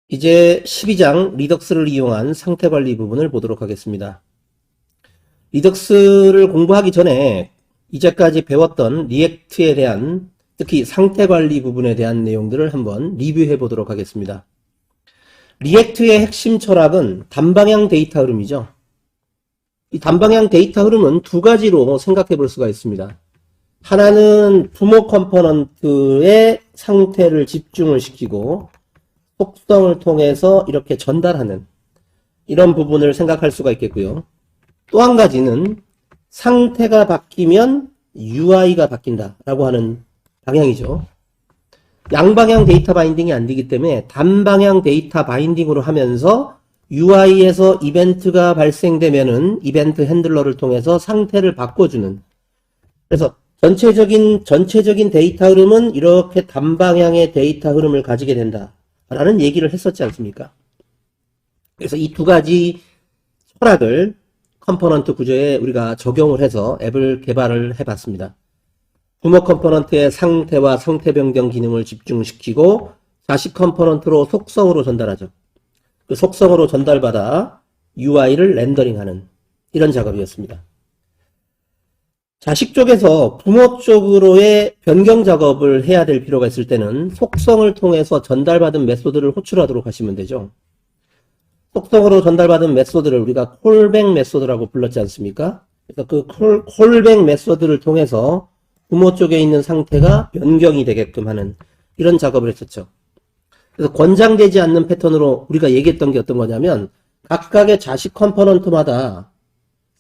이제 12장 리덕스를 이용한 상태 관리 부분을 보도록 하겠습니다. 리덕스를 공부하기 전에 이제까지 배웠던 리액트에 대한 특히 상태 관리 부분에 대한 내용들을 한번 리뷰해 보도록 하겠습니다. 리액트의 핵심 철학은 단방향 데이터 흐름이죠. 이 단방향 데이터 흐름은 두 가지로 생각해 볼 수가 있습니다. 하나는 부모 컴포넌트의 상태를 집중을 시키고 속성을 통해서 이렇게 전달하는 이런 부분을 생각할 수가 있겠고요. 또 한 가지는 상태가 바뀌면 UI가 바뀐다라고 하는 방향이죠. 양방향 데이터 바인딩이 안 되기 때문에 단방향 데이터 바인딩으로 하면서 UI에서 이벤트가 발생되면은 이벤트 핸들러를 통해서 상태를 바꿔주는, 그래서 전체적인 데이터 흐름은 이렇게 단방향의 데이터 흐름을 가지게 된다 라는 얘기를 했었지 않습니까? 그래서 이 두 가지 철학을 컴포넌트 구조에 우리가 적용을 해서 앱을 개발을 해봤습니다. 부모 컴포넌트의 상태와 상태 변경 기능을 집중시키고 자식 컴포넌트로 속성으로 전달하죠. 그 속성으로 전달받아 UI를 렌더링하는 이런 작업이었습니다. 자식 쪽에서 부모 쪽으로의 변경 작업을 해야 될 필요가 있을 때는 속성을 통해서 전달받은 메소드를 호출하도록 하시면 되죠. 속성으로 전달받은 메소드를 우리가 콜백 메소드라고 불렀지 않습니까? 그래서 그 콜백 메소드를 통해서 부모 쪽에 있는 상태가 변경이 되게끔 하는 이런 작업을 했었죠. 그래서 권장되지 않는 패턴으로 우리가 얘기했던 게 어떤 거냐면 각각의 자식 컴포넌트마다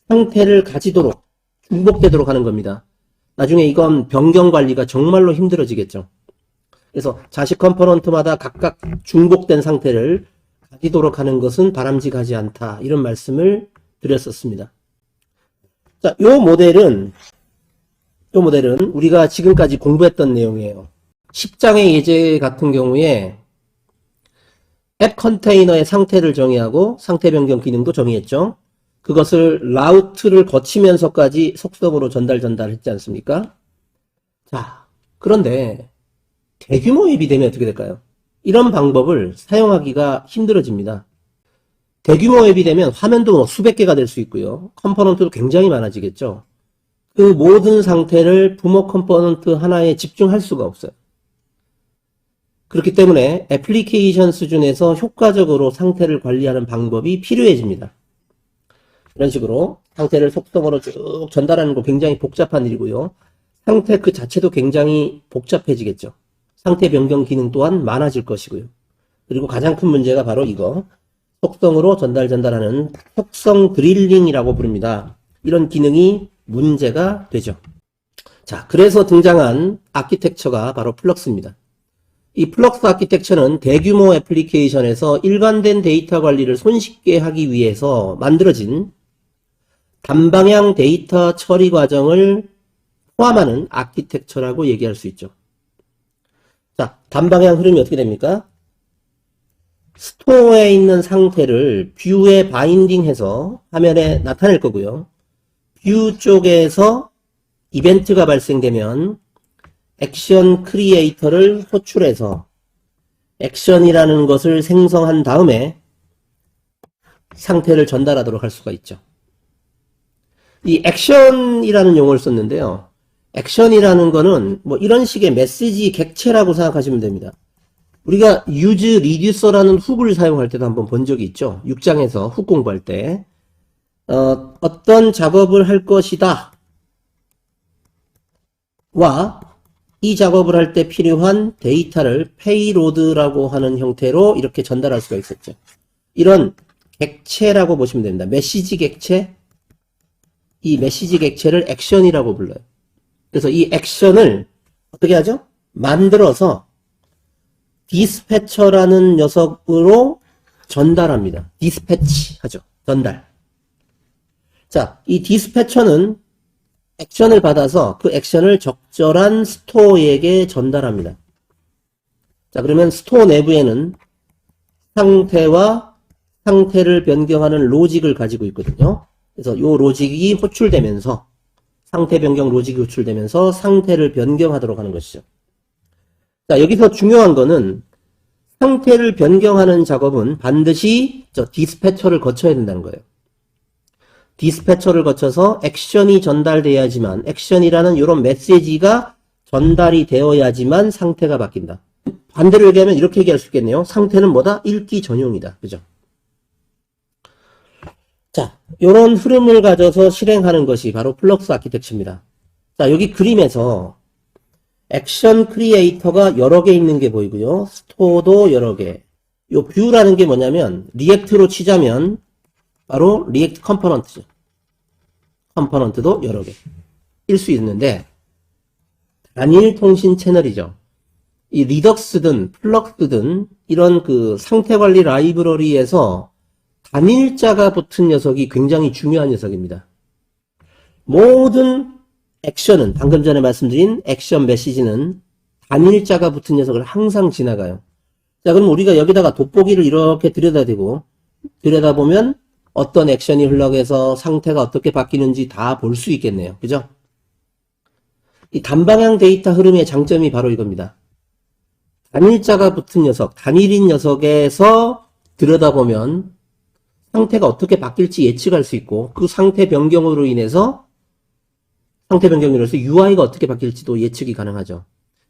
상태를 가지도록 중복되도록 하는 겁니다. 나중에 이건 변경 관리가 정말로 힘들어지겠죠. 그래서 자식 컴포넌트마다 각각 중복된 상태를 가지도록 하는 것은 바람직하지 않다, 이런 말씀을 드렸었습니다. 자, 요 모델은 우리가 지금까지 공부했던 내용이에요. 10장의 예제 같은 경우에 앱 컨테이너의 상태를 정의하고 상태 변경 기능도 정의했죠. 그것을 라우트를 거치면서까지 속성으로 전달했지 않습니까? 자, 그런데 대규모 앱이 되면 어떻게 될까요? 이런 방법을 사용하기가 힘들어집니다. 대규모 앱이 되면 화면도 수백 개가 될 수 있고요. 컴포넌트도 굉장히 많아지겠죠. 그 모든 상태를 부모 컴포넌트 하나에 집중할 수가 없어요. 그렇기 때문에 애플리케이션 수준에서 효과적으로 상태를 관리하는 방법이 필요해집니다. 이런 식으로 상태를 속성으로 쭉 전달하는 거 굉장히 복잡한 일이고요. 상태 그 자체도 굉장히 복잡해지겠죠. 상태 변경 기능 또한 많아질 것이고요. 그리고 가장 큰 문제가 바로 이거, 속성으로 전달하는 속성 드릴링이라고 부릅니다. 이런 기능이 문제가 되죠. 자, 그래서 등장한 아키텍처가 바로 플럭스입니다. 이 플럭스 아키텍처는 대규모 애플리케이션에서 일관된 데이터 관리를 손쉽게 하기 위해서 만들어진 단방향 데이터 처리 과정을 포함하는 아키텍처라고 얘기할 수 있죠. 자, 단방향 흐름이 어떻게 됩니까? 스토어에 있는 상태를 뷰에 바인딩해서 화면에 나타낼 거고요. 뷰 쪽에서 이벤트가 발생되면 액션 크리에이터를 호출해서 액션이라는 것을 생성한 다음에 상태를 전달하도록 할 수가 있죠. 이 액션이라는 용어를 썼는데요. 액션이라는 거는 뭐 이런 식의 메시지 객체라고 생각하시면 됩니다. 우리가 use reducer라는 훅을 사용할 때도 한번 본 적이 있죠. 6장에서 훅 공부할 때 어떤 작업을 할 것이다 와 이 작업을 할 때 필요한 데이터를 페이로드라고 하는 형태로 이렇게 전달할 수가 있었죠. 이런 객체라고 보시면 됩니다. 메시지 객체, 이 메시지 객체를 액션이라고 불러요. 그래서 이 액션을 어떻게 하죠? 만들어서 디스패처라는 녀석으로 전달합니다. 디스패치 하죠. 전달. 자, 이 디스패처는 액션을 받아서 그 액션을 적절한 스토어에게 전달합니다. 자, 그러면 스토어 내부에는 상태와 상태를 변경하는 로직을 가지고 있거든요. 그래서 이 로직이 호출되면서 상태 변경 로직이 호출되면서 상태를 변경하도록 하는 것이죠. 자, 여기서 중요한 거는 상태를 변경하는 작업은 반드시 저 디스패처를 거쳐야 된다는 거예요. 디스패처를 거쳐서 액션이 전달돼야지만, 액션이라는 이런 메시지가 전달이 되어야지만 상태가 바뀐다. 반대로 얘기하면 이렇게 얘기할 수 있겠네요. 상태는 뭐다? 읽기 전용이다. 그죠? 자, 이런 흐름을 가져서 실행하는 것이 바로 플럭스 아키텍처입니다. 자, 여기 그림에서 액션 크리에이터가 여러 개 있는 게 보이고요. 스토어도 여러 개. 요 뷰라는 게 뭐냐면 리액트로 치자면 바로 리액트 컴포넌트죠. 컴포넌트도 여러 개. 일 수 있는데 단일 통신 채널이죠. 이 리덕스든 플럭스든 이런 그 상태 관리 라이브러리에서 단일자가 붙은 녀석이 굉장히 중요한 녀석입니다. 모든 액션은, 방금 전에 말씀드린 액션 메시지는 단일자가 붙은 녀석을 항상 지나가요. 자, 그럼 우리가 여기다가 돋보기를 이렇게 들여다보면 어떤 액션이 흘러가서 상태가 어떻게 바뀌는지 다 볼 수 있겠네요. 그죠? 이 단방향 데이터 흐름의 장점이 바로 이겁니다. 단일자가 붙은 녀석, 단일인 녀석에서 들여다보면 상태가 어떻게 바뀔지 예측할 수 있고, 그 상태 변경으로 인해서 UI가 어떻게 바뀔지도 예측이 가능하죠.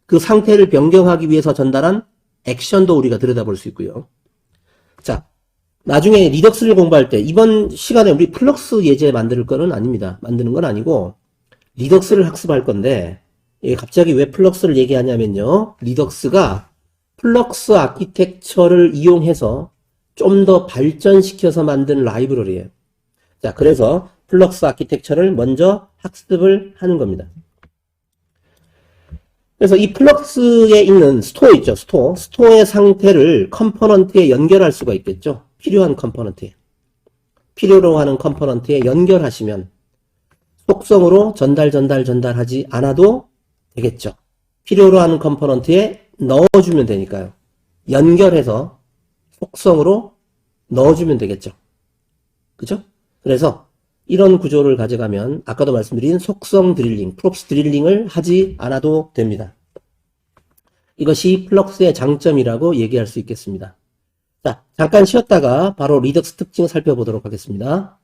그 상태를 변경하기 위해서 전달한 액션도 우리가 들여다볼 수 있고요. 자, 나중에 리덕스를 공부할 때 이번 시간에 우리 플럭스 예제 만드는 건 아니고 리덕스를 학습할 건데, 갑자기 왜 플럭스를 얘기하냐면요. 리덕스가 플럭스 아키텍처를 이용해서 좀 더 발전시켜서 만든 라이브러리예요. 자, 그래서 플럭스 아키텍처를 먼저 학습을 하는 겁니다. 그래서 이 플럭스에 있는 스토어 있죠. 스토어의 상태를 컴포넌트에 연결할 수가 있겠죠. 필요한 컴포넌트에. 필요로 하는 컴포넌트에 연결하시면 속성으로 전달하지 않아도 되겠죠. 필요로 하는 컴포넌트에 넣어주면 되니까요. 연결해서 속성으로 넣어주면 되겠죠. 그죠? 그래서 이런 구조를 가져가면 아까도 말씀드린 속성 드릴링, 프롭스 드릴링을 하지 않아도 됩니다. 이것이 플럭스의 장점이라고 얘기할 수 있겠습니다. 자, 잠깐 쉬었다가 바로 리덕스 특징 살펴보도록 하겠습니다.